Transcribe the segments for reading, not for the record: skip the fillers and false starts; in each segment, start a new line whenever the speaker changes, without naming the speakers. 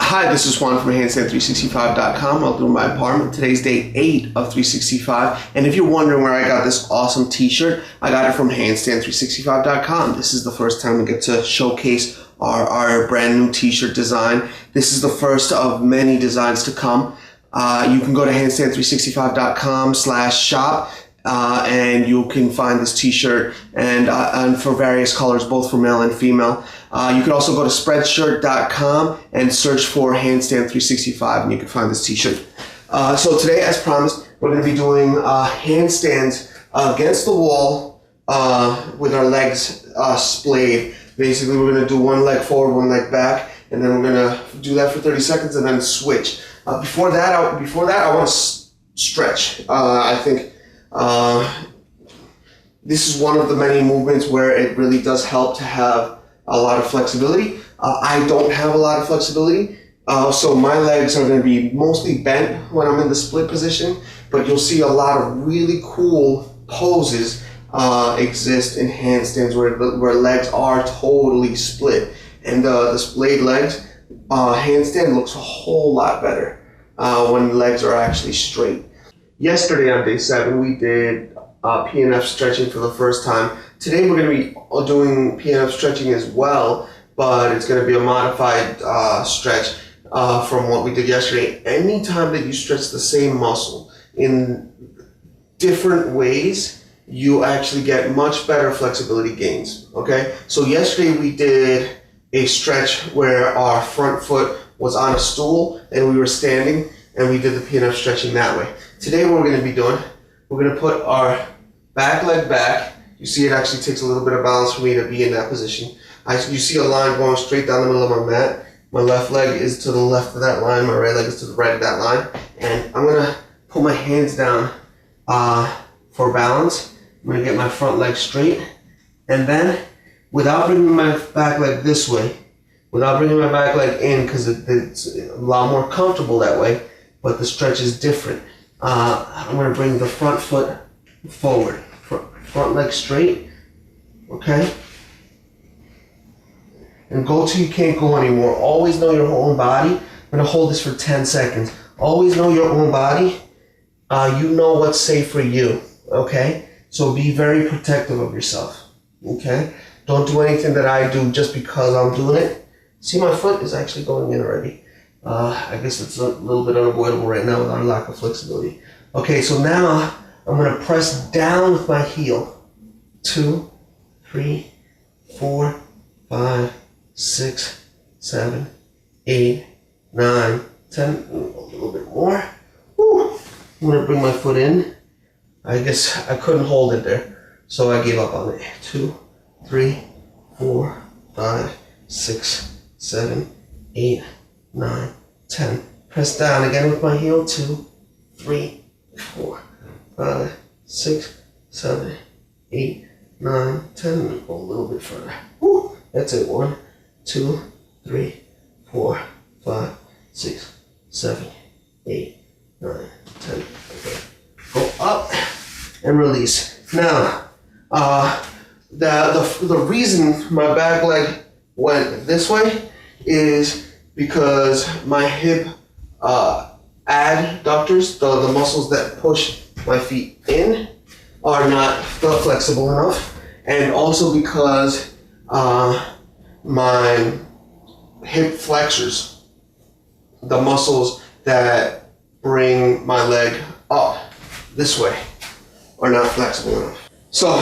Hi, this is Juan from handstand365.com. I'll do my apartment. Today's day 8 of 365. And if you're wondering where I got this awesome t-shirt, I got it from handstand365.com. This is the first time we get to showcase our brand new t-shirt design. This is the first of many designs to come. You can go to handstand365.com/shop. And you can find this t-shirt and for various colors, both for male and female. You can also go to spreadshirt.com and search for handstand 365 and you can find this t-shirt. So today, as promised, we're going to be doing handstands against the wall with our legs splayed. Basically, we're going to do one leg forward, one leg back, and then we're going to do that for 30 seconds and then switch. Before that, I want to stretch. I think this is one of the many movements where it really does help to have a lot of flexibility. I don't have a lot of flexibility, so my legs are going to be mostly bent when I'm in the split position, but you'll see a lot of really cool poses exist in handstands where legs are totally split. And the splayed legs handstand looks a whole lot better when legs are actually straight. Yesterday on day 7, we did PNF stretching for the first time. Today we're going to be doing PNF stretching as well, but it's going to be a modified stretch from what we did yesterday. Anytime that you stretch the same muscle in different ways, you actually get much better flexibility gains. Okay, so yesterday we did a stretch where our front foot was on a stool and we were standing, and we did the PNF stretching that way. Today what we're going to be doing, we're going to put our back leg back. You see it actually takes a little bit of balance for me to be in that position. You see a line going straight down the middle of my mat. My left leg is to the left of that line, my right leg is to the right of that line. And I'm going to put my hands down for balance. I'm going to get my front leg straight. And then, without bringing my back leg this way, without bringing my back leg in, because it's a lot more comfortable that way, but the stretch is different. I'm going to bring the front foot forward, front leg straight, okay? And go till you can't go anymore. Always know your own body. I'm going to hold this for 10 seconds. Always know your own body. You know what's safe for you, okay? So be very protective of yourself, okay? Don't do anything that I do just because I'm doing it. See, my foot is actually going in already. I guess it's a little bit unavoidable right now with our lack of flexibility. Okay, so now I'm going to press down with my heel. 2, 3, 4, 5, 6, 7, 8, 9, 10. A little bit more. Woo. I'm going to bring my foot in. I guess I couldn't hold it there, so I gave up on it. 2, 3, 4, 5, 6, 7, 8, 9, 10. Press down again with my heel. 2, 3, 4, 5, 6, 7, 8, 9, 10. Go a little bit further. Woo. That's it. 1, 2, 3, 4, 5, 6, 7, 8, 9, 10. Okay. Go up and release. Now, the reason my back leg went this way is because my hip adductors, the muscles that push my feet in, are not flexible enough, and also because my hip flexors, the muscles that bring my leg up this way, are not flexible enough. So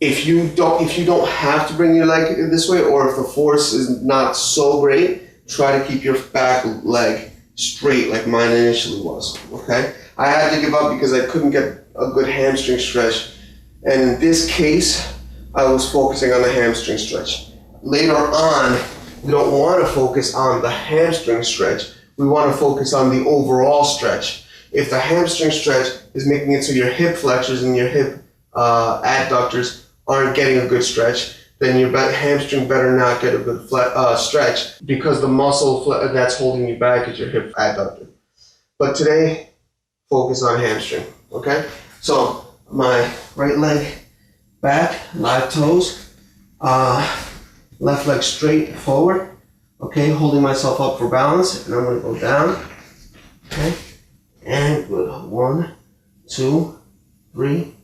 if you don't have to bring your leg this way, or if the force is not so great, try to keep your back leg straight like mine initially was, okay? I had to give up because I couldn't get a good hamstring stretch. And in this case, I was focusing on the hamstring stretch. Later on, we don't want to focus on the hamstring stretch. We want to focus on the overall stretch. If the hamstring stretch is making it so your hip flexors and your hip adductors aren't getting a good stretch, then your hamstring better not get a good stretch, because the muscle that's holding you back is your hip adductor. But today, focus on hamstring, okay? So my right leg back, live toes, left leg straight forward, Okay, holding myself up for balance, and I'm gonna go down. Okay, and good. 1, 2, 3,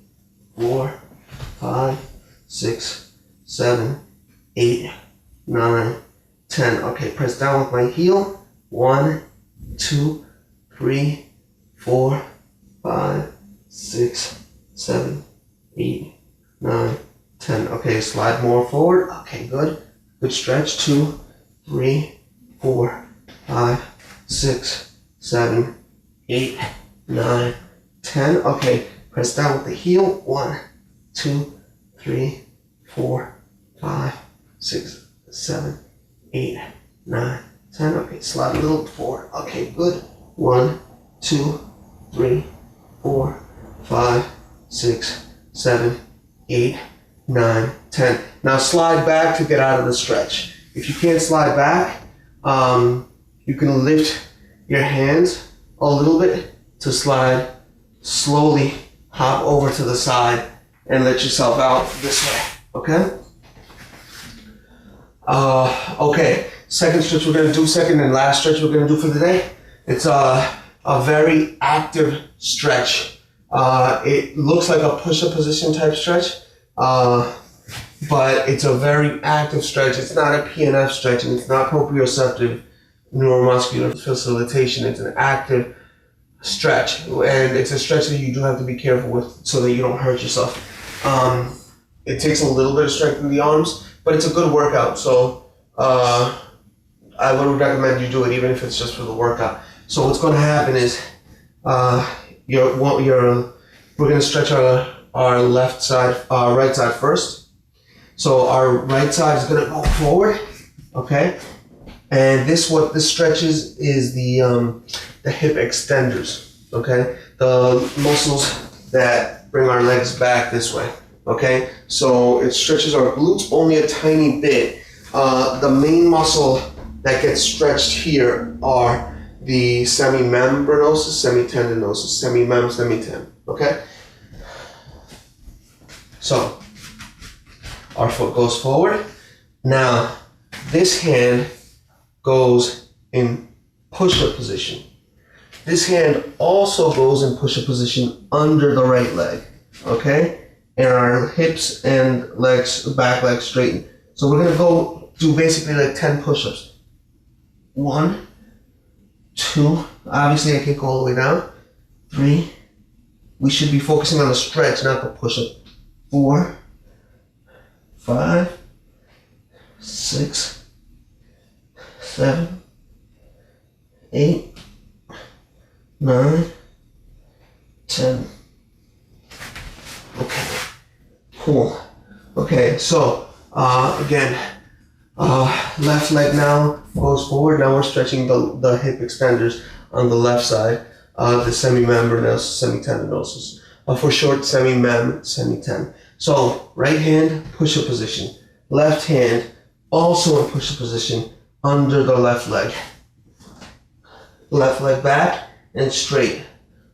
4, 5, 6, 7, 8, 9, 10. Okay, press down with my heel. 1, 2, 3, 4, 5, 6, 7, 8, 9, 10. Okay, slide more forward. Okay, good. Good stretch. 2, 3, 4, 5, 6, 7, 8, 9, 10. Okay, press down with the heel. 1, 2, 3, 4, 5, 6, 7, 8, 9, 10. Okay, slide a little forward. Okay, good. 1, 2, 3, 4, 5, 6, 7, 8, 9, 10. Now slide back to get out of the stretch. If you can't slide back, you can lift your hands a little bit to slide slowly, hop over to the side and let yourself out this way, okay? Okay, second stretch we're gonna do, second and last stretch we're gonna do for the day. It's a very active stretch. It looks like a push-up position type stretch, but it's a very active stretch. It's not a PNF stretch, and it's not proprioceptive neuromuscular facilitation. It's an active stretch, and it's a stretch that you do have to be careful with so that you don't hurt yourself. It takes a little bit of strength in the arms, but it's a good workout. So I would recommend you do it even if it's just for the workout. So what's going to happen is we're going to stretch our left side, right side first. So our right side is going to go forward, okay? And what this stretches is the hip extenders, okay? The muscles that bring our legs back this way, okay? So it stretches our glutes only a tiny bit. The main muscle that gets stretched here are the semimembranosus, semitendinosus, semimem, semitem, okay? So our foot goes forward. Now this hand goes in push-up position. This hand also goes in push-up position under the right leg, okay? And our hips and legs, back legs straighten. So we're gonna go do basically like 10 push-ups. 1, 2, obviously I can't go all the way down. 3, we should be focusing on the stretch, not the push-up. 4, 5, 6, 7, 8, 9, 10. Okay, cool. Okay, so again, left leg now goes forward. Now we're stretching the hip extenders on the left side, the semimembranosus, semitendinosus. For short, semimem, semiten. So right hand, push-up position. Left hand, also in push-up position, under the left leg. Left leg back and straight,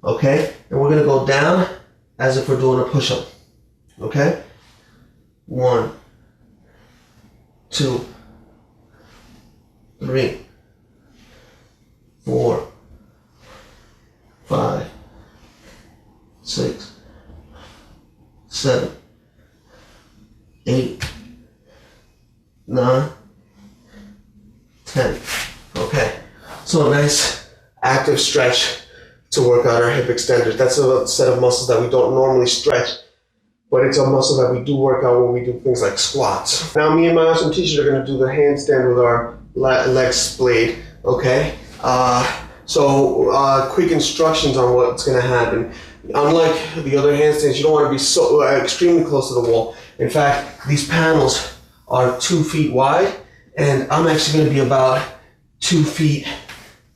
okay? And we're gonna go down as if we're doing a push-up, okay? 1, 2, 3, 4, 5, 6, 7, 8, 9, 10. Okay, so a nice active stretch to work out our hip extenders. That's a set of muscles that we don't normally stretch, but it's a muscle that we do work out when we do things like squats. Now me and my awesome teacher are going to do the handstand with our legs splayed, okay? So quick instructions on what's going to happen. Unlike the other handstands, you don't want to be so extremely close to the wall. In fact, these panels are 2 feet wide, and I'm actually going to be about 2 feet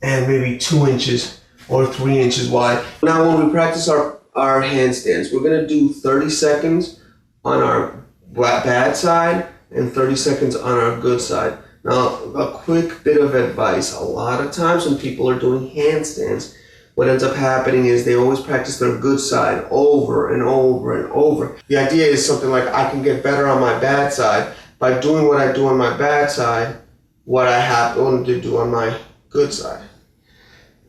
and maybe 2 inches or 3 inches wide. Now when we practice our handstands, we're going to do 30 seconds on our bad side and 30 seconds on our good side. Now, a quick bit of advice. A lot of times when people are doing handstands, what ends up happening is they always practice their good side over and over and over. The idea is something like, I can get better on my bad side by doing what I do on my bad side what I wanted to do on my good side.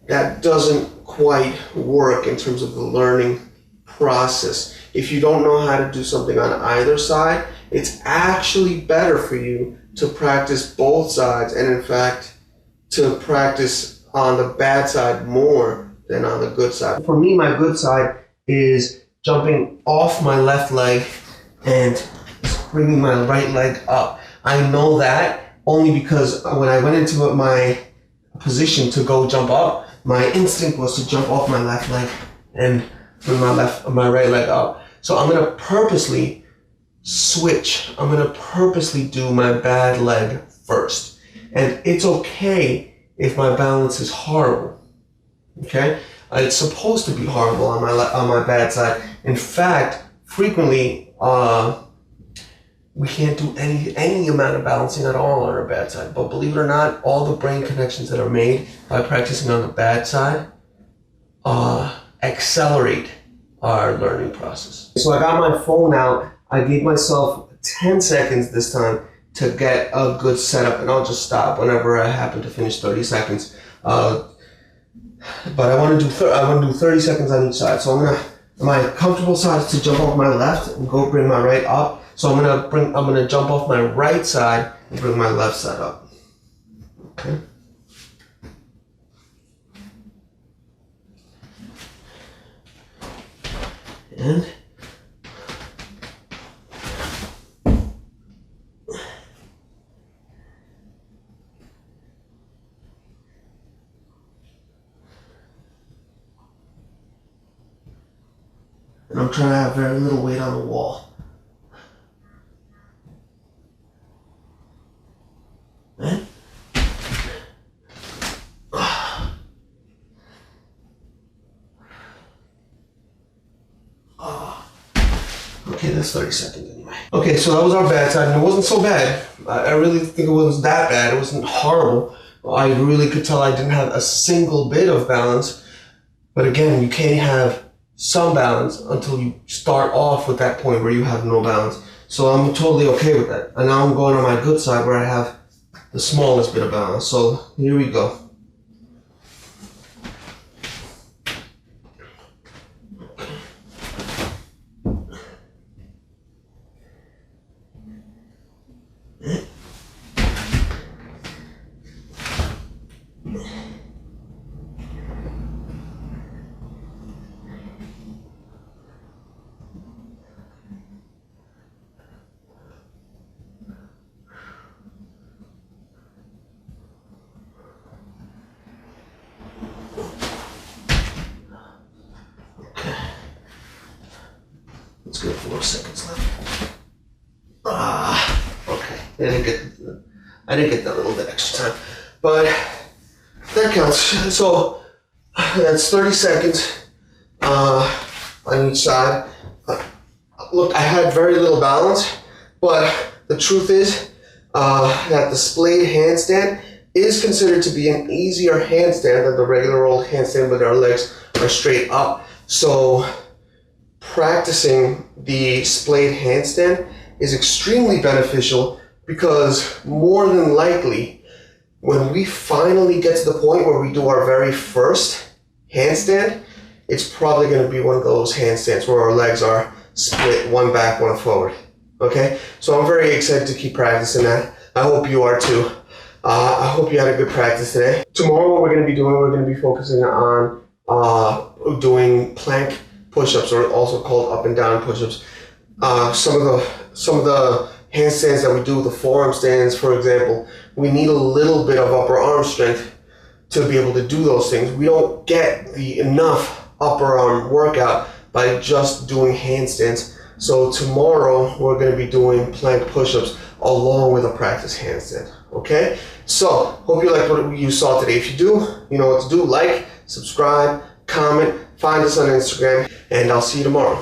That doesn't quite work in terms of the learning process. If you don't know how to do something on either side, it's actually better for you to practice both sides, and in fact, to practice on the bad side more than on the good side. For me, my good side is jumping off my left leg and bringing my right leg up. I know that only because when I went into my position to go jump up, my instinct was to jump off my left leg and bring my right leg up. So I'm gonna purposely switch. I'm gonna purposely do my bad leg first. And it's okay if my balance is horrible, okay? It's supposed to be horrible on my bad side. In fact, frequently, we can't do any amount of balancing at all on our bad side. But believe it or not, all the brain connections that are made by practicing on the bad side accelerate our learning process. So I got my phone out. I gave myself 10 seconds this time to get a good setup, and I'll just stop whenever I happen to finish 30 seconds. But I want to do 30 seconds on each side. So my comfortable side is to jump off my left and go bring my right up. So I'm gonna jump off my right side and bring my left side up. Okay. And I'm trying to have very little weight on the wall. And okay, that's 30 seconds anyway. Okay, so that was our bad side, and it wasn't so bad. I really think it wasn't that bad. It wasn't horrible. I really could tell I didn't have a single bit of balance. But again, you can't have some balance until you start off with that point where you have no balance. So I'm totally okay with that. And now I'm going on my good side where I have the smallest bit of balance. So here we go. Let's get 4 seconds left. Okay. I didn't get that little bit extra time, but that counts. So that's 30 seconds on each side. Look, I had very little balance, but the truth is that the splayed handstand is considered to be an easier handstand than the regular old handstand when our legs are straight up. So practicing the splayed handstand is extremely beneficial because more than likely, when we finally get to the point where we do our very first handstand, it's probably going to be one of those handstands where our legs are split, one back, one forward. Okay? So I'm very excited to keep practicing that. I hope you are too. I hope you had a good practice today. Tomorrow what we're going to be focusing on doing plank push-ups, or also called up and down push-ups. Some of the handstands that we do, the forearm stands, for example, we need a little bit of upper arm strength to be able to do those things. We don't get enough upper arm workout by just doing handstands. So tomorrow we're going to be doing plank push-ups along with a practice handstand. Okay? So hope you liked what you saw today. If you do, you know what to do. Like, subscribe, comment, find us on Instagram, and I'll see you tomorrow.